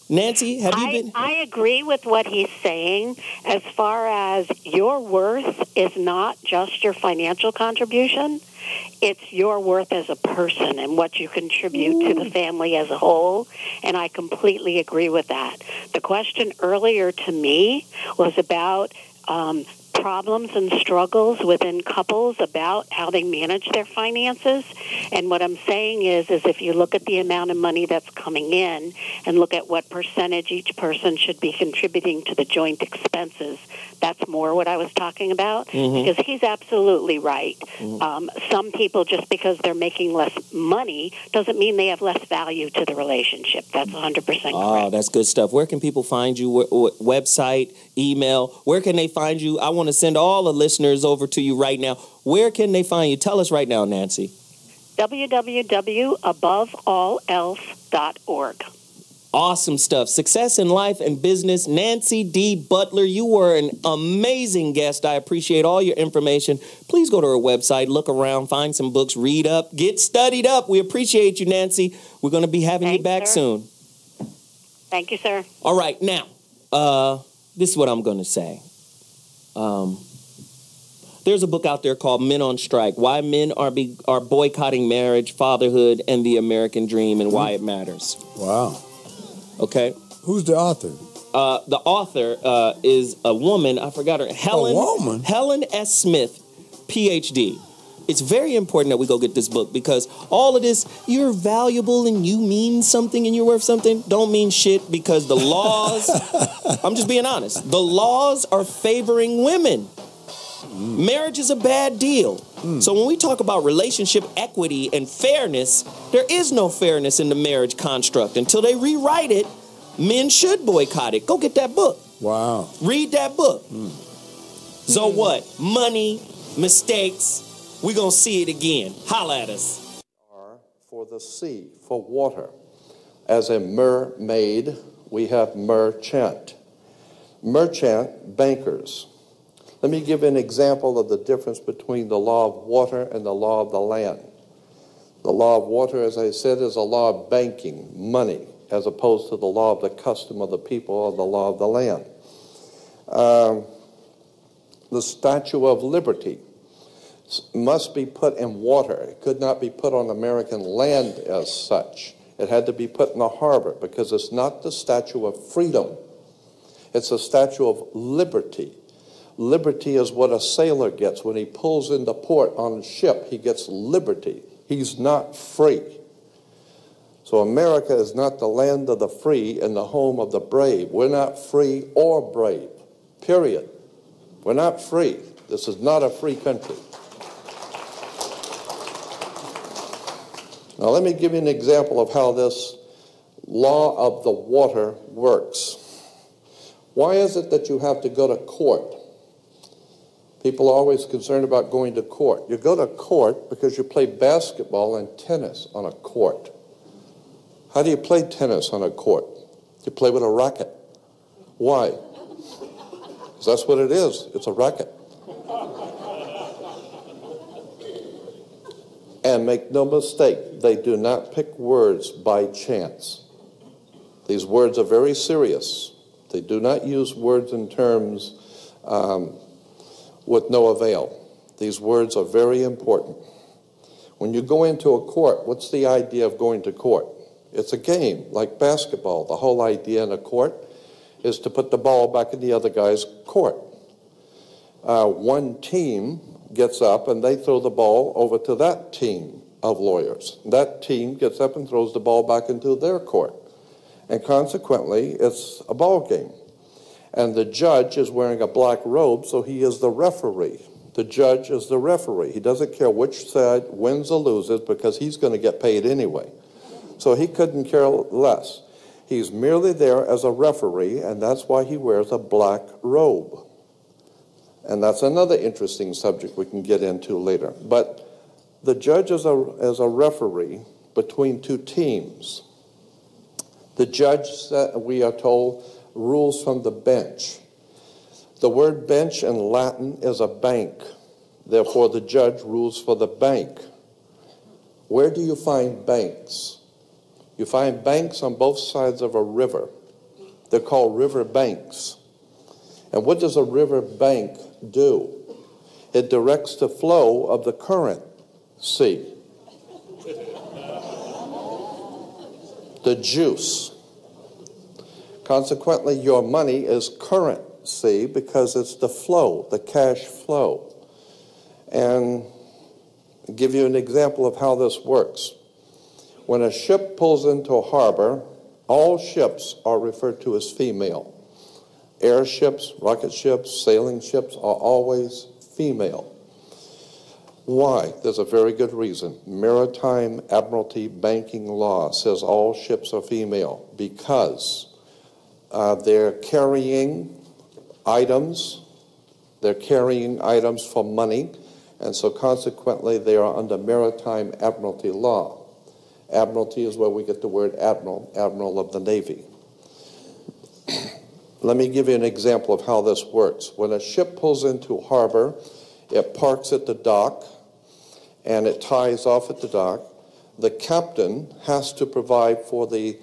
Nancy, have you been? I agree with what he's saying as far as your worth is not just your financial contribution. It's your worth as a person and what you contribute to the family as a whole, and I completely agree with that. The question earlier to me was about problems and struggles within couples about how they manage their finances. And what I'm saying is if you look at the amount of money that's coming in and look at what percentage each person should be contributing to the joint expenses, that's more what I was talking about, because he's absolutely right. Some people, just because they're making less money, doesn't mean they have less value to the relationship. That's 100% correct. Oh, that's good stuff. Where can people find you? Website, email? Where can they find you? I want to send all the listeners over to you right now. Where can they find you? Tell us right now, Nancy. www.aboveallelse.org. Awesome stuff. Success in life and business. Nancy D. Butler, you were an amazing guest. I appreciate all your information. Please go to her website, look around, find some books, read up, get studied up. We appreciate you, Nancy. We're going to be having you back soon. Thank you, sir. All right. Now, this is what I'm going to say. There's a book out there called Men on Strike, Why Men are Boycotting Marriage, Fatherhood, and the American Dream, and Why It Matters. Wow. Okay. Who's the author? The author is a woman. I forgot her. Helen S. Smith, Ph.D. It's very important that we go get this book, because all of this, you're valuable and you mean something and you're worth something, don't mean shit, because the laws, I'm just being honest, the laws are favoring women. Marriage is a bad deal. So when we talk about relationship equity and fairness, there is no fairness in the marriage construct. Until they rewrite it, men should boycott it. Go get that book. Wow. Read that book. So what? Money, mistakes, we're going to see it again. Holla at us. For the sea, for water. As a mermaid, we have merchant. Merchant, bankers. Let me give an example of the difference between the law of water and the law of the land. The law of water, as I said, is a law of banking, money, as opposed to the law of the custom of the people or the law of the land. The Statue of Liberty must be put in water. It could not be put on American land as such. It had to be put in the harbor, because it's not the Statue of Freedom. It's a Statue of Liberty. Liberty is what a sailor gets when he pulls into port on a ship. He gets liberty. He's not free. So America is not the land of the free and the home of the brave. We're not free or brave, period. We're not free. This is not a free country. Now let me give you an example of how this law of the water works. Why is it that you have to go to court? People are always concerned about going to court. You go to court because you play basketball and tennis on a court. How do you play tennis on a court? You play with a racket. Why? Because that's what it is. It's a racket. And make no mistake, they do not pick words by chance. These words are very serious. They do not use words in terms with no avail. These words are very important. When you go into a court, what's the idea of going to court? It's a game, like basketball. The whole idea in a court is to put the ball back in the other guy's court. One team gets up and they throw the ball over to that team of lawyers. That team gets up and throws the ball back into their court. And consequently, it's a ball game. And the judge is wearing a black robe, so he is the referee. The judge is the referee. He doesn't care which side wins or loses, because he's going to get paid anyway. So he couldn't care less. He's merely there as a referee, and that's why he wears a black robe. And that's another interesting subject we can get into later. But the judge is a referee between two teams. The judge, we are told, rules from the bench. The word bench in Latin is a bank. Therefore, the judge rules for the bank. Where do you find banks? You find banks on both sides of a river. They're called river banks. And what does a river bank do? It directs the flow of the current sea. The juice. Consequently, your money is currency because it's the flow, the cash flow. And I'll give you an example of how this works. When a ship pulls into a harbor, all ships are referred to as female. Airships, rocket ships, sailing ships are always female. Why? There's a very good reason. Maritime Admiralty banking law says all ships are female because they're carrying items for money, and so consequently they are under Maritime Admiralty law. Admiralty is where we get the word admiral, admiral of the Navy. Let me give you an example of how this works. When a ship pulls into harbor, it parks at the dock, and it ties off at the dock. The captain has to provide for the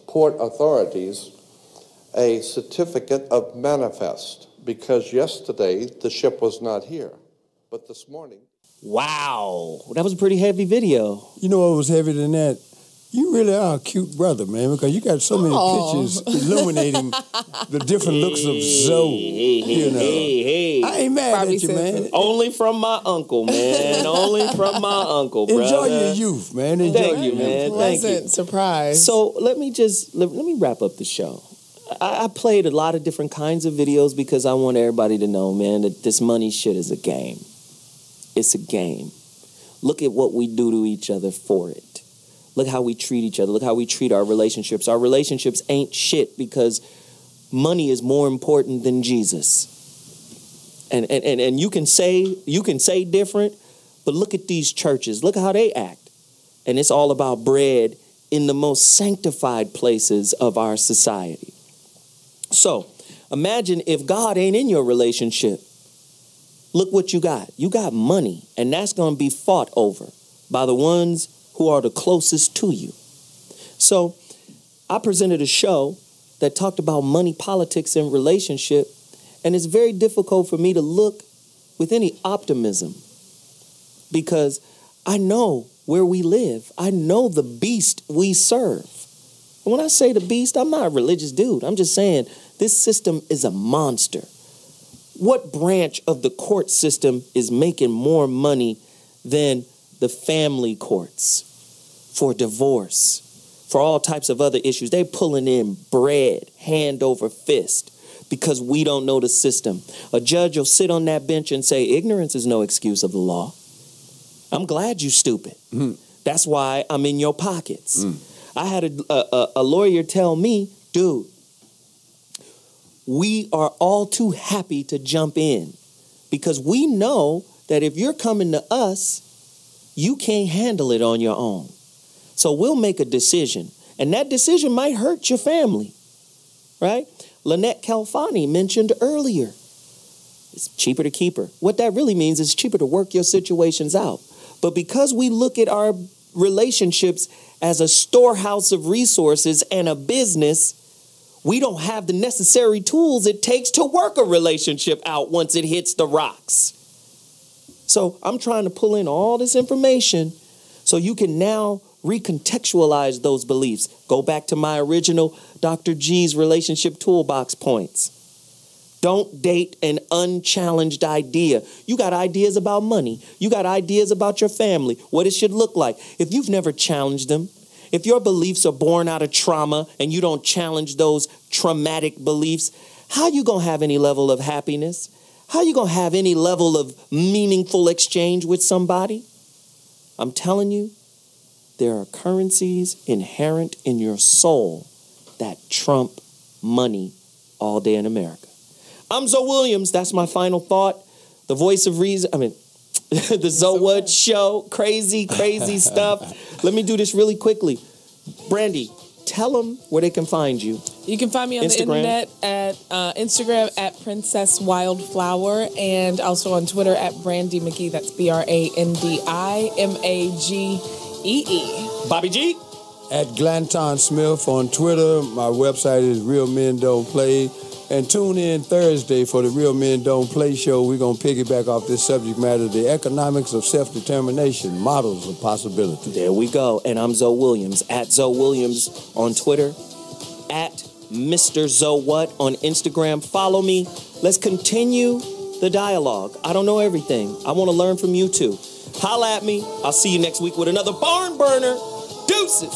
port authorities a certificate of manifest, because yesterday the ship was not here, but this morning. Wow, that was a pretty heavy video. You know what was heavier than that? You really are a cute brother, man, because you got so many pictures illuminating the different looks of Zoe. Hey. I ain't mad at you, man. Only from my uncle, man. Only from my uncle, brother. Enjoy your youth, man. Thank you, man. Thank you. Pleasant surprise. So let me wrap up the show. I played a lot of different kinds of videos because I want everybody to know, man, that this money shit is a game. It's a game. Look at what we do to each other for it. Look how we treat each other. Look how we treat our relationships. Our relationships ain't shit because money is more important than Jesus. And you can say different, but look at these churches. Look how they act. And it's all about bread in the most sanctified places of our society. So imagine if God ain't in your relationship. Look what you got. You got money, and that's going to be fought over by the ones who are the closest to you. So I presented a show that talked about money, politics, and relationship, and it's very difficult for me to look with any optimism because I know where we live. I know the beast we serve. And when I say the beast, I'm not a religious dude. I'm just saying this system is a monster. What branch of the court system is making more money than the family courts for divorce, for all types of other issues? They pulling in bread, hand over fist, because we don't know the system. A judge will sit on that bench and say, ignorance is no excuse of the law. I'm glad you stupid. Mm-hmm. That's why I'm in your pockets. I had a lawyer tell me, dude, we are all too happy to jump in because we know that if you're coming to us, you can't handle it on your own. So we'll make a decision, and that decision might hurt your family, right? Lynnette Khalfani mentioned earlier, it's cheaper to keep her. What that really means is cheaper to work your situations out. But because we look at our relationships as a storehouse of resources and a business, we don't have the necessary tools it takes to work a relationship out once it hits the rocks. So I'm trying to pull in all this information so you can now recontextualize those beliefs. Go back to my original Dr. G's relationship toolbox points. Don't date an unchallenged idea. You got ideas about money. You got ideas about your family, what it should look like. If you've never challenged them, if your beliefs are born out of trauma and you don't challenge those traumatic beliefs, how you going to have any level of happiness? How you going to have any level of meaningful exchange with somebody? I'm telling you, there are currencies inherent in your soul that trump money all day in America. I'm Zoe Williams. That's my final thought. The voice of reason. The Zoe Show. Crazy stuff. Let me do this really quickly. Brandi, tell them where they can find you. You can find me on the internet at Instagram at Princess Wildflower and also on Twitter at Brandi Magee. That's BrandiMagee. Bobby G. at Glanton-Smith on Twitter. My website is Real Men Don't Play. And tune in Thursday for the Real Men Don't Play show. We're going to piggyback off this subject matter, the economics of self-determination, models of possibility. There we go. And I'm Zoe Williams, at Zoe Williams on Twitter, at Mr. Zoe What on Instagram. Follow me. Let's continue the dialogue. I don't know everything. I want to learn from you too. Holla at me. I'll see you next week with another barn burner. Deuces.